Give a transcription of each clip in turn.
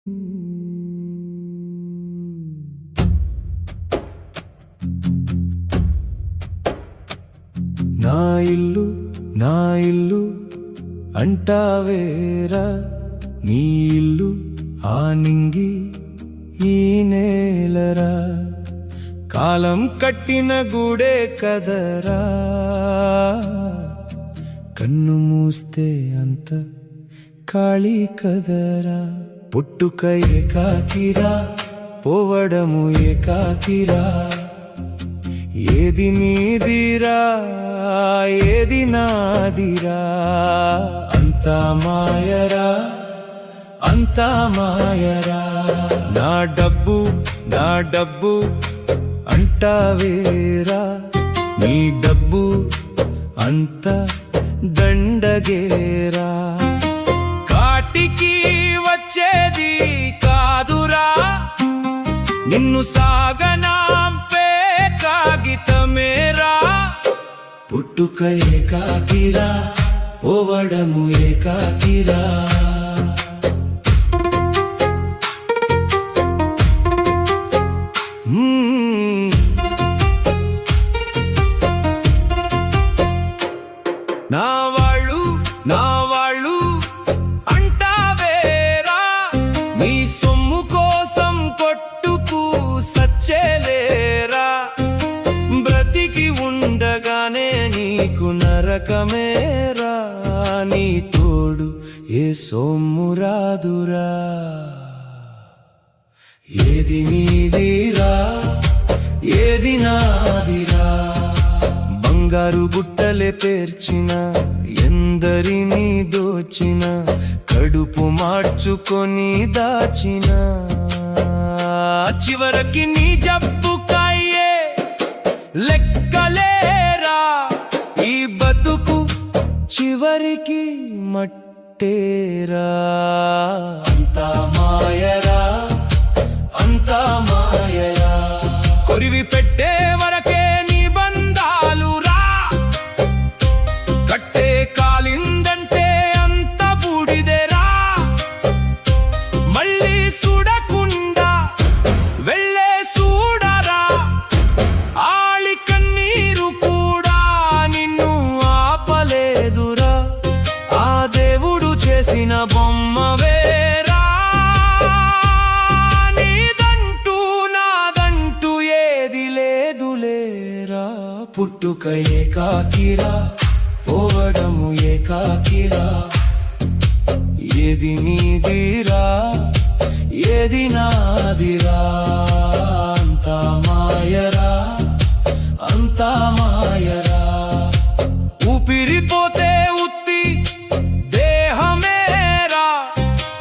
నా ఇల్లు నా ఇల్లు అంటావేరా, నీ ఇల్లు ఆనింగి ఈ నేలరా, కాలం కట్టిన గూడే కదరా, కన్ను మూస్తే అంత ఖాళీ కదరా, పుట్టుక ఏకాకిరా, పోవడము ఏకాకిరా, ఏది నీదిరా ఏది నాదిరా, అంతా మాయరా అంతా మాయరా, నా డబ్బు అంటావేరా, నీ డబ్బు అంత దండగేరా, కాటికి వచ్చేది కాదురా, నిన్ను సాగనాంపే కాగితమేరా, పుట్టుక ఏకాకిరా, పోవడము ఏకాకిరా, నా వాళ్ళు అంటావేరా, మీ సొమ్ము కోసం కొట్టుకు సచ్చేలేరా, బ్రతికి ఉండగానే నీకు నరకమేరా, నీ తోడు ఏ సొమ్ము రాదురా, ఏది నీదిరా ఏది నాదిరా, బంగారు బుట్టలే పేర్చిన ఎందరిని దోచిన, కడుపు మార్చుకొని దాచిన, చివరికి నీ జబ్బుకయ్యే లెక్కలేరా, ఈ బతుకు చివరికి మట్టేరా, అంతా మాయరా అంతా మాయరా, కొరివి పెట్టే వరకే నీ బంధాలురా, కట్టే కాలిందంటే అంత బూడిదెరా, మళ్ళీ చూడకుండా వెళ్ళే చూడరా, ఆళి కన్నీరు కూడా నిన్ను ఆపలేదురా, ఆ దేవుడు చేసిన బొమ్మవేరా, నీదంటూ నాదంటూ ఏది లేదులేరా, పుట్టుక ఏకాకిరా, పోవడము ఏకాకిరా, ఏది నీదిరా ఏది నాదిరా, అంతా మాయరా అంతా మాయరా, ఊపిరిపోతే ఉత్తి దేహమేరా,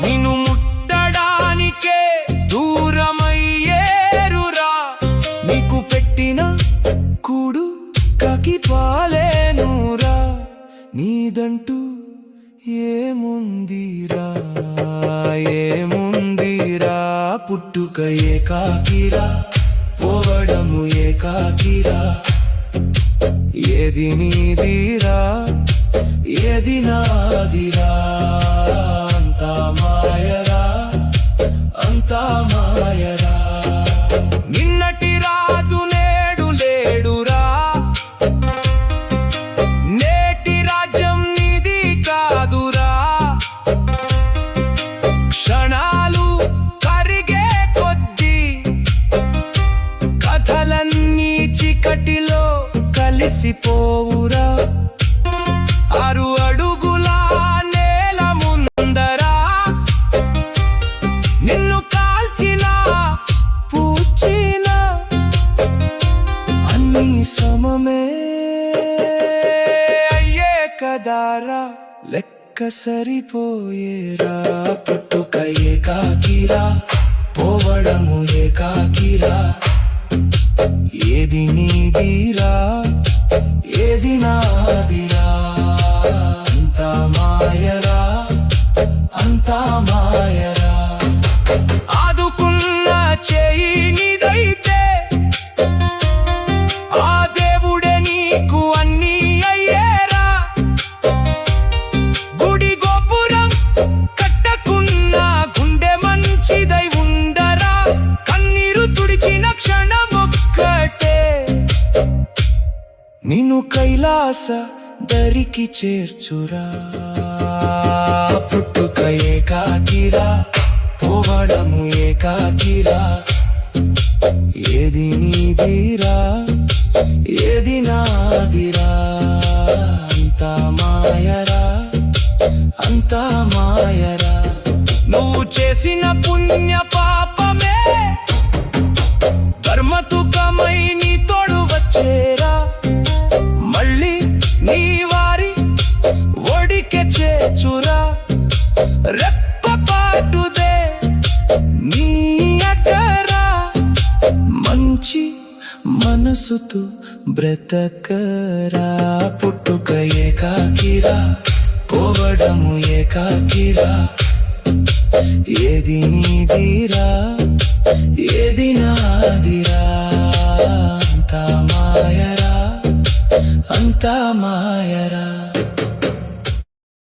నిన్ను ముట్టడానికే దూరమయ్యేరురా, నీకు పెట్టిన కూడు కాకి పాలేనురా, నీదంటూ ఏముందిరా ఏముందిరా, పుట్టుక ఏకాకిరా, పోవడము ఏకాకిరా, ఏది నీదిరా ఏది నాదిరా, అంతా మాయరా అంతా మాయరా, నిన్నటి రాజు నేడు లేడురా, నేటి రాజ్యం నీది కాదురా, క్షణాలు కరిగే కొద్దీ కథలన్నీ చీకటిలో కలిసిపోవురా, 6 అడుగుల నేల ముందరా, నిన్ను కాల్చిన పూచిన అన్నీ సమమే అయ్యే కదారా, లెక్క సరిపోయేరా, పుట్టుక ఏకాకిరా, పోవడము ఏకాకిరా, ఏది నీదిరా ఏది నాదిరా, అంతా మాయరా అంతా మాయరా, ఆదుకున్న చేయి నీదైతే ఆ దేవుడే నీకు అన్నీ అయ్యేరా, గుడి గోపురం కట్టకున్న గుండె మంచి కైలాస దరికి చేర్చురా పుట్టుక ఏకాకిరా పోవడము ఏకాకిరా ఏది నీదిరా ఏది నాదిరా అంతా మాయరా అంతా మాయరా నువ్వు చేసిన పుణ్య పాపమే కర్మతుకమై నీ తోడు వచ్చేరా మళ్ళీ నీ వారి ఒడికె చేర్చురా రెప్పపాటుదే నీ అటరా మంచి మనసుతో బ్రతకరా పుట్టుక ఏకాకిరా పోవడము ఏకాకిరా ఏది నీదిరా ఏది నాదిరా అంతా మాయరా అంతా మాయరా